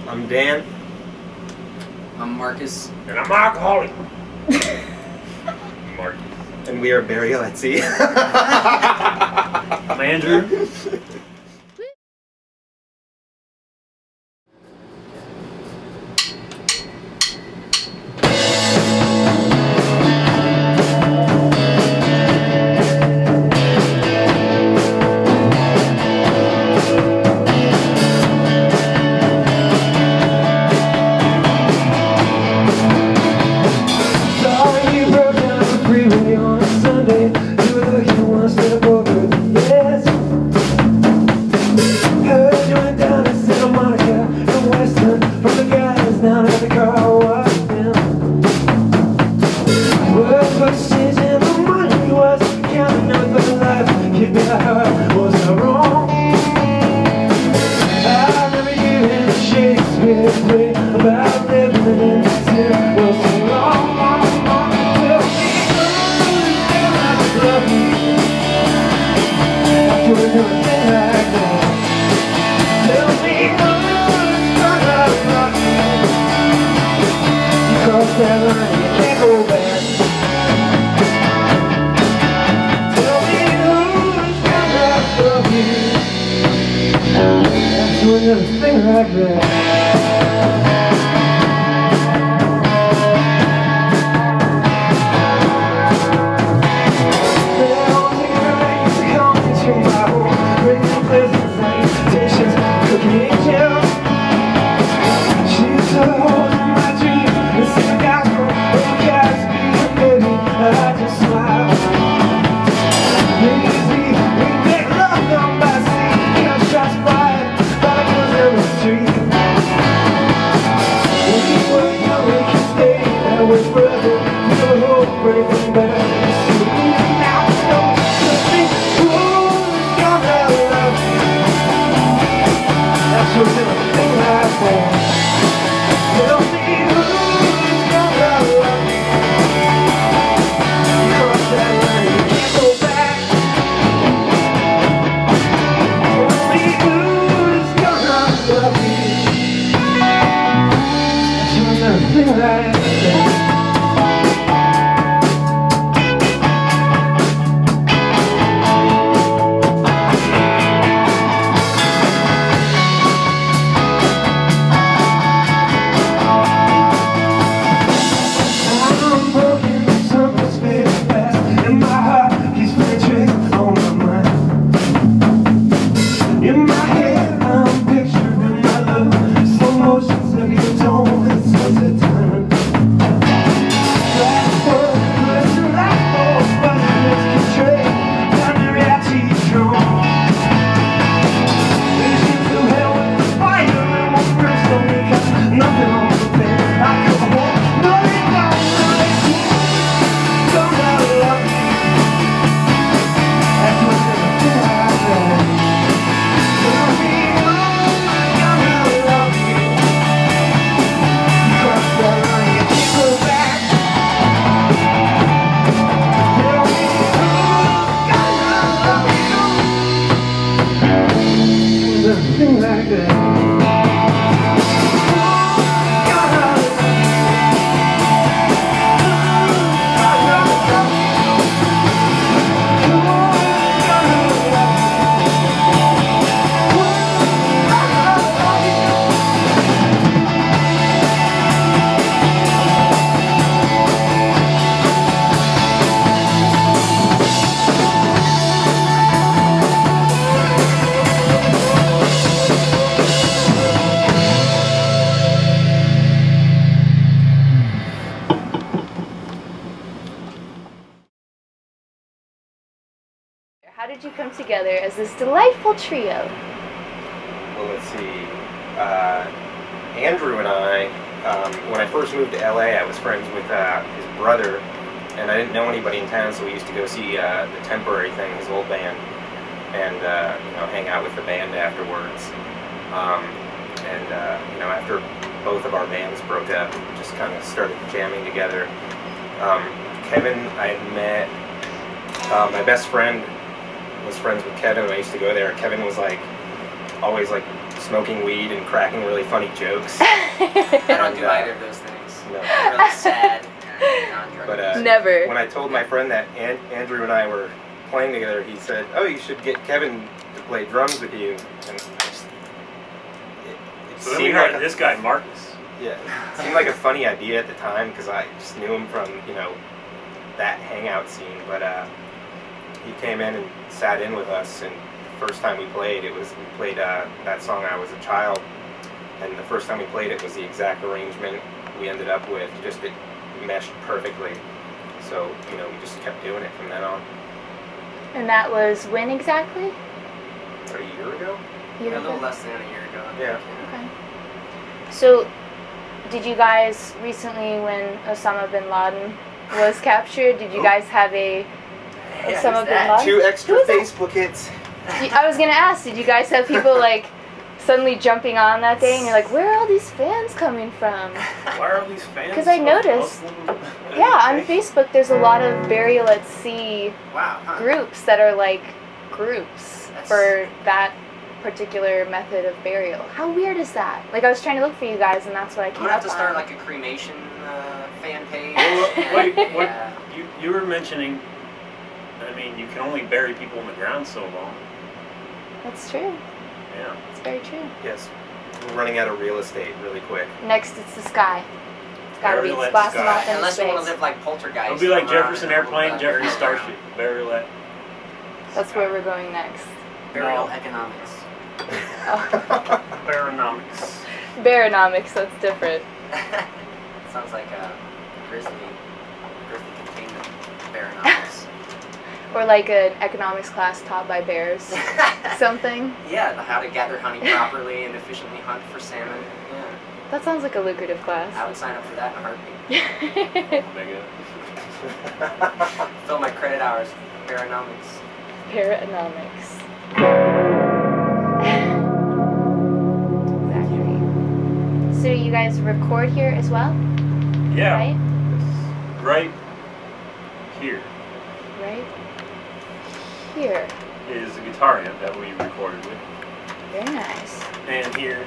I'm Dan. I'm Marcus. And I'm alcoholic. Marcus. And we are Barry Letzi. I'm Andrew. How did you come together as this delightful trio? Well, let's see. Andrew and I, when I first moved to LA, I was friends with his brother, and I didn't know anybody in town, so we used to go see the Temporary Thing, his old band, and you know, hang out with the band afterwards. You know, after both of our bands broke up, we just kind of started jamming together. Kevin, I had met. My best friend was friends with Kevin when I used to go there. Kevin was like always like smoking weed and cracking really funny jokes. I don't do either of those things. No. I'm really sad. But Never. when I told my friend that Andrew and I were playing together, he said, "Oh, you should get Kevin to play drums with you." And I just, it So then we seemed hired like this guy, Marcus. Yeah, it seemed like a funny idea at the time because I just knew him from, you know, that hangout scene. But he came in and sat in with us, and the first time we played, we played that song "I Was a Child," and the first time we played it was the exact arrangement we ended up with. Just it meshed perfectly. So, you know, we just kept doing it from then on. And that was when exactly? About a year ago? A little less than a year ago. Yeah. Okay. So, did you guys recently, when Osama bin Laden was captured, did you guys have a Osama bin Laden? 2 extra Who is that? Facebook hits. I was gonna ask, did you guys have people like suddenly jumping on that day and you're like, where are all these fans coming from? Why are these fans? 'Cause I noticed- Yeah, on Facebook there's a lot of Burial at Sea Wow. Huh. groups that are like groups for that particular method of burial. How weird is that? Like, I was trying to look for you guys and that's what I I'm came gonna up have to start on. like a cremation fan page. Well, wait, what? Yeah. You were mentioning, I mean, you can only bury people in the ground so long. That's true. Yeah. It's very true. Yes. We're running out of real estate really quick. Next, it's the sky. It's gotta be Burial at blasting sky. off into Unless you want to space. live like Poltergeist. It'll be like somewhere Jefferson around Airplane, the Jefferson burial Starship, ground. burial at. That's where we're going next. Burial No. economics. Oh. Baronomics. Baronomics, that's different. Sounds like a grizzly containment. Baronomics. Or like an economics class taught by bears. Something. Yeah, how to gather honey properly and efficiently hunt for salmon. Yeah, That sounds like a lucrative I class. would sign up for that in a heartbeat. Omega. Fill my credit hours. Baronomics. Baronomics. Exactly. So you guys record here as well? Yeah. Right? Right here Right? Here. is a guitar amp that we recorded with. Very nice. And here,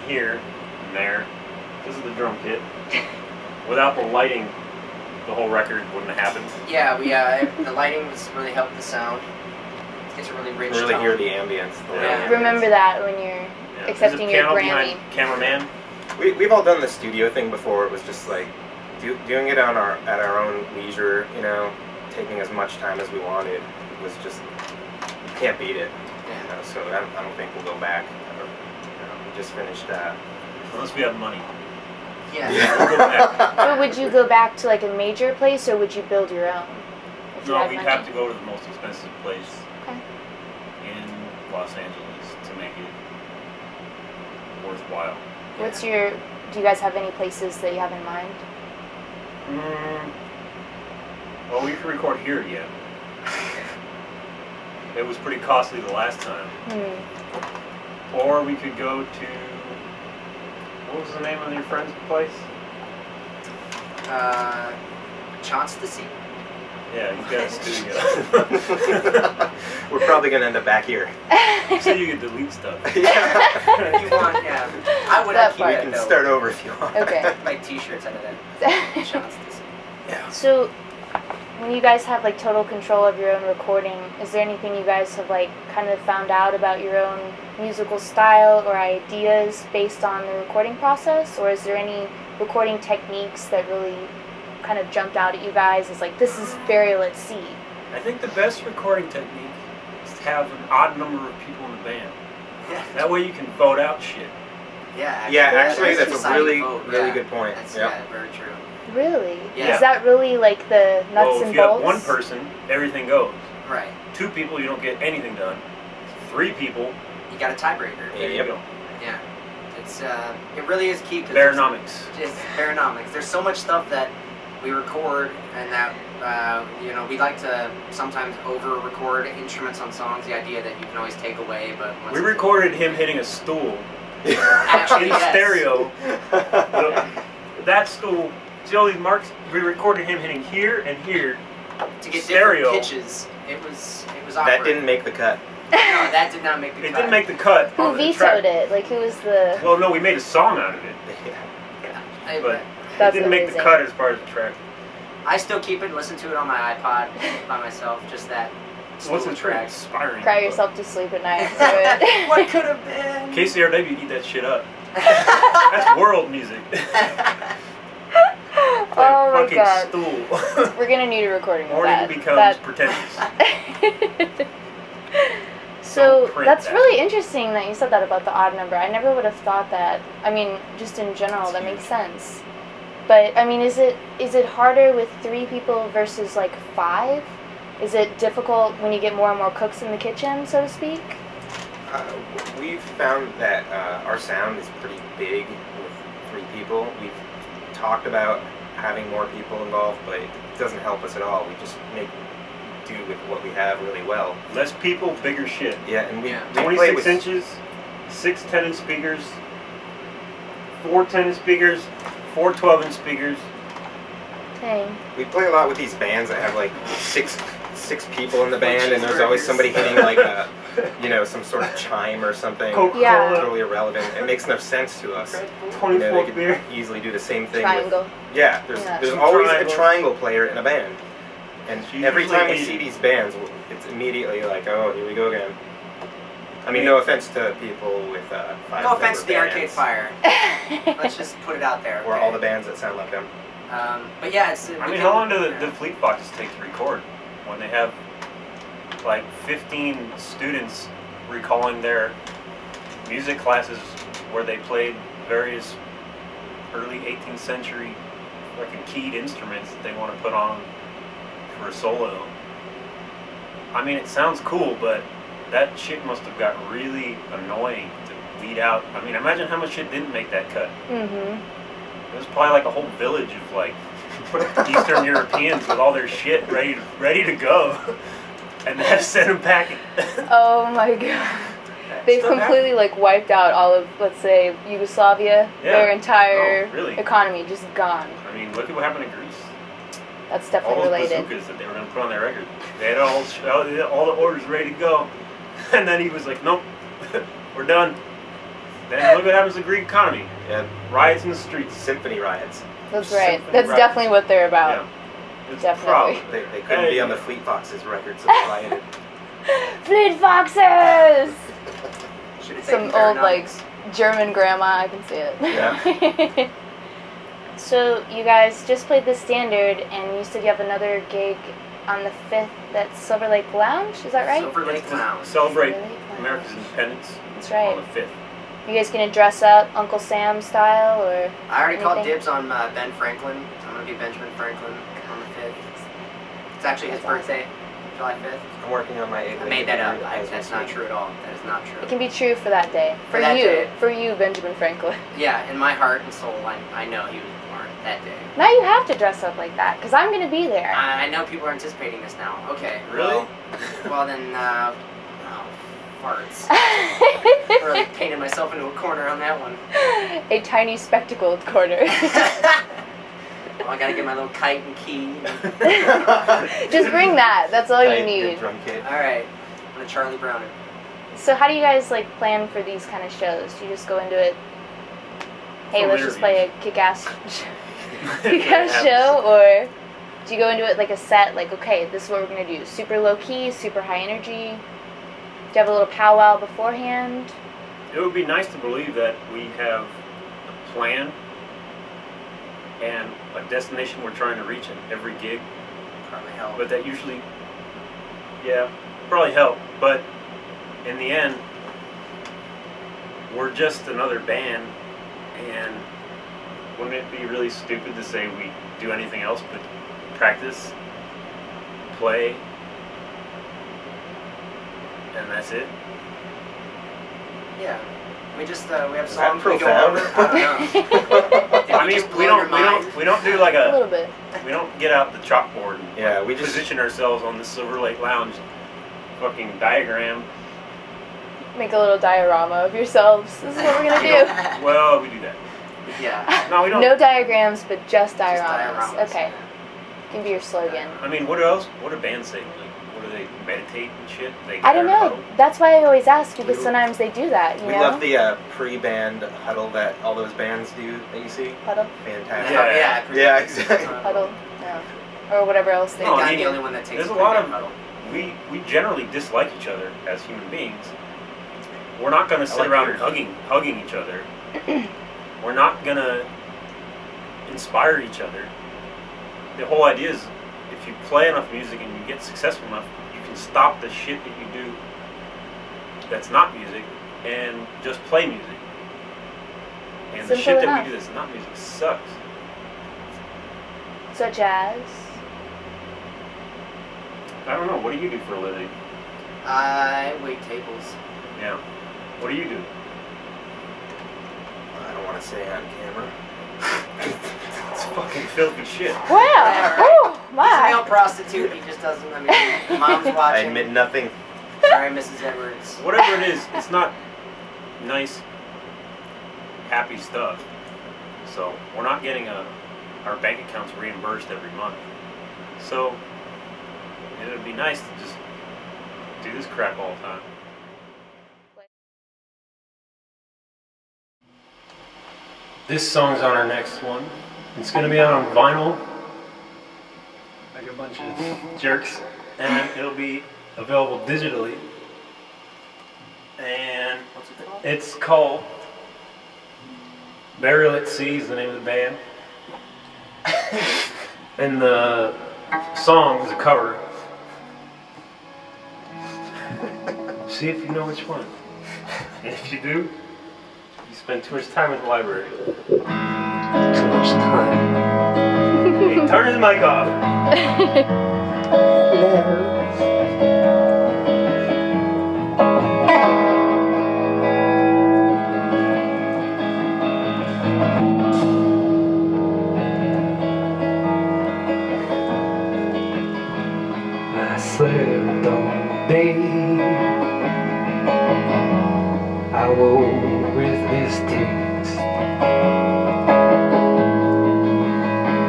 and there. This is the drum kit. Without the lighting, the whole record wouldn't have happened. Yeah, we the lighting was really helped the sound. It's a really rich Really tone. hear the ambience. The Yeah. loud ambience. Remember that when you're Yeah. accepting There's a your piano Grammy. behind Cameraman. We've all done the studio thing before. It was just like doing it at our own leisure, you know, taking as much time as we wanted. It was just, you can't beat it. You know, so I don't think we'll go back. We just finished that. Unless we have money. Yeah. We'll go back. But would you go back to like a major place or would you build your own? If you No, had we'd money? have to go to the most expensive place Okay. in Los Angeles to make it worthwhile. What's your, do you guys have any places that you have in mind? Well, we could record here again. It was pretty costly the last time. Or we could go to, what was the name of your friend's place? Chance to see. Yeah, you got a studio. We're probably gonna end up back here. You said you could delete stuff. If you want, yeah. I would That keep part. We it can though. start over if you want. Okay. Like t-shirts out of that. Chance to see. Yeah. So, when you guys have like total control of your own recording, is there anything you guys have like kind of found out about your own musical style or ideas based on the recording process? Or is there any recording techniques that really kind of jumped out at you guys as like, this is Burial at Sea? I think the best recording technique is to have an odd number of people in the band. Yeah. That way you can vote out shit. Yeah. Yeah, actually, there's that's a society really, vote, really yeah. good point. That's Yeah. very true. Really? Yeah. Is that really like the nuts Well, and if you have bolts? one person, everything goes. Right. 2 people, you don't get anything done. 3 people, You got a tiebreaker. there you Yep. go. Yeah. It's it really is key. 'Cause Baronomics. It's baronomics. There's so much stuff that we record and that you know, we like to sometimes over-record instruments on songs. The idea that you can always take away, but once We it's- recorded him hitting a stool Actually, in yes. stereo. That stool, see all these marks? We recorded him hitting here and here. to get stereo. different pitches. It was awkward. That didn't make the cut. No, that did not make the cut. It didn't make the cut. Who on the vetoed track. it? Like, who was the... Well, no, we made a song out of it, but it That's didn't make the amazing. cut as far as the track. I still keep it and listen to it on my iPod by myself, just that So what's slow the track? track. Inspiring. Cry yourself to sleep at night to it. What could have been? KCRW, eat that shit up. That's world music. Oh my fucking god. stool. We're gonna need a recording of Morning that. becomes That- pretentious. So Don't print that's that. really interesting that you said that about the odd number. I never would have thought that. I mean, just in general, It's that huge. makes sense. But I mean, is it harder with 3 people versus like 5? Is it difficult when you get more and more cooks in the kitchen, so to speak? We've found that our sound is pretty big with 3 people. We've talked about having more people involved, but it doesn't help us at all. We just make do with what we have really well. Less people, bigger shit. Yeah, and we 26 play with inches, 6 10-inch speakers, 4 10-inch speakers, 4 12-inch speakers. Dang. We play a lot with these bands that have like six people in the band, and there's always somebody hitting like a, some sort of chime or something. Coca-Cola, Yeah. Totally irrelevant. It makes no sense to us. 24 They could beer. easily do the same thing. Triangle. Yeah, Yeah. there's Some always triangles. a triangle player in a band. And She's every usually time we Asian. see these bands, it's immediately like, oh, here we go again. I mean, no offense to people with 5 No offense to the bands, Arcade Fire. Let's just put it out there. or okay? all the bands that sound like them. But yeah, it's. I mean, how long do the Fleet Foxes take to record? When they have like 15 students recalling their music classes where they played various early 18th century fucking keyed instruments that they want to put on for a solo. I mean, it sounds cool, but that shit must have got really annoying to weed out. I mean, imagine how much shit didn't make that cut. Mhm. It was probably like a whole village of like Eastern Europeans with all their shit ready to go, and they had to send them packing. Oh my god. They've Stuff completely like wiped out all of, let's say, Yugoslavia. Yeah. Their entire Oh, really? economy just gone. I mean, look at what happened to Greece. That's All definitely those related. bazookas that they were going to put on their record. They had all the orders ready to go, and then he was like, "Nope, we're done." Then look what happens to the Greek economy. Yeah, Riots in the streets. symphony riots. That's right. Symphony That's riots. definitely what they're about. Yeah. It's Definitely. a problem. They couldn't Hey. be on the Fleet Foxes record, so they rioted. Fleet Foxes! Should've Some taken their old, like, nuts. German grandma, I can see it. Yeah. So, you guys just played the Standard, and you said you have another gig on the 5th at Silver Lake Lounge, is that right? Silver Lake To Lounge. celebrate Silver Lake Lounge. America's independence That's on right. the 5th. You guys gonna dress up Uncle Sam style, or I already called anything? dibs on Ben Franklin. I'm gonna be Benjamin Franklin on the 5th. It's actually his That's awesome. birthday, July 5th. I'm working on my 8th. I made that up. That's not true at all. That is not true. It can be true for that day. For that day. For you, Benjamin Franklin. Yeah, in my heart and soul, I know he was born that day. Now you have to dress up like that, because I'm gonna be there. I know people are anticipating this now. Okay. Really? Well then, oh, farts. Really painted myself into a corner on that one. A tiny spectacled corner. Well, I gotta get my little kite and key. Just bring that. That's all you need. Drum kit. All right, I'm gonna Charlie Brown it. So how do you guys like plan for these kind of shows? Do you just go into it? Hey, From let's just play a interviews. kick-ass show, or do you go into it like a set? Like, okay, this is what we're gonna do. Super low key, super high energy. Do you have a little powwow beforehand? It would be nice to believe that we have a plan and a destination we're trying to reach in every gig, Probably help. but that usually, yeah, probably help. But in the end, we're just another band, and wouldn't it be really stupid to say we do anything else but practice, play, and that's it? Yeah. We just we have Is that songs we go profound? over. I don't know. Did I we mean, just blow your mind? we don't do like A little bit. we don't get out the chalkboard and Yeah, we just position ourselves on the Silver Lake Lounge fucking diagram. Make a little diorama of yourselves. This is what we're gonna do. Well, we do that. Yeah. No, we don't. No diagrams, but just Just dioramas. dioramas. Okay, can be your slogan. I mean, what else? What do bands say? Like, what do they meditate and shit. They I don't know. huddle. That's why I always ask, because sometimes they do that, you We know? love the pre-band huddle that all those bands do that you see. Huddle. Fantastic. Yeah. Yeah, exactly. Huddle. No. Or whatever else they No, do. I I'm mean, the only one that takes there's a lot of huddle. we generally dislike each other as human beings. We're not gonna sit like around yours. hugging each other. We're not gonna inspire each other. The whole idea is, if you play enough music and you get successful enough, you can stop the shit that you do that's not music and just play music. And the Simple shit that enough. we do that's not music sucks. Such as? I don't know. What do you do for a living? I wait tables. Yeah. What do you do? I don't want to say on camera. It's fucking filthy shit. Wow! Yeah, right. Oh, He's a male my! prostitute. He just doesn't. I mean, mom's I watching. admit nothing. Sorry, Mrs. Edwards. Whatever it is, it's not nice, happy stuff. So we're not getting our bank accounts reimbursed every month. So it would be nice to just do this crap all the time. This song's on our next one. It's gonna be out on vinyl, like a bunch of jerks, and it'll be available digitally. And it's called Burial at Sea is the name of the band. And the song is a cover. See if you know which one. And if you do, you spend too much time in the library. Too much time. Hey, turn his mic off. I slept all day. I woke with this text,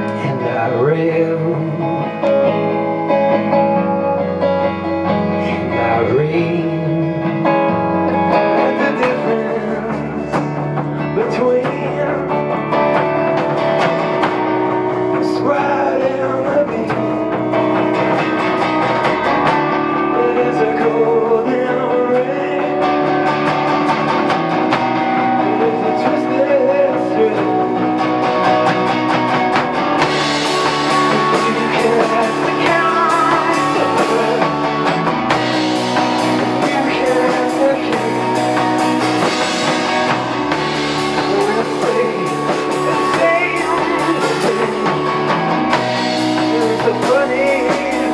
and I read, the difference between Sprite and the beat. There's a golden ring. There's a twisted string. You can ask the counselor. You can ask the king. We're afraid the same thing. It's a funny thing.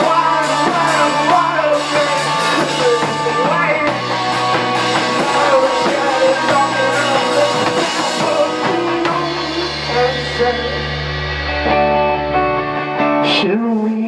Why? can we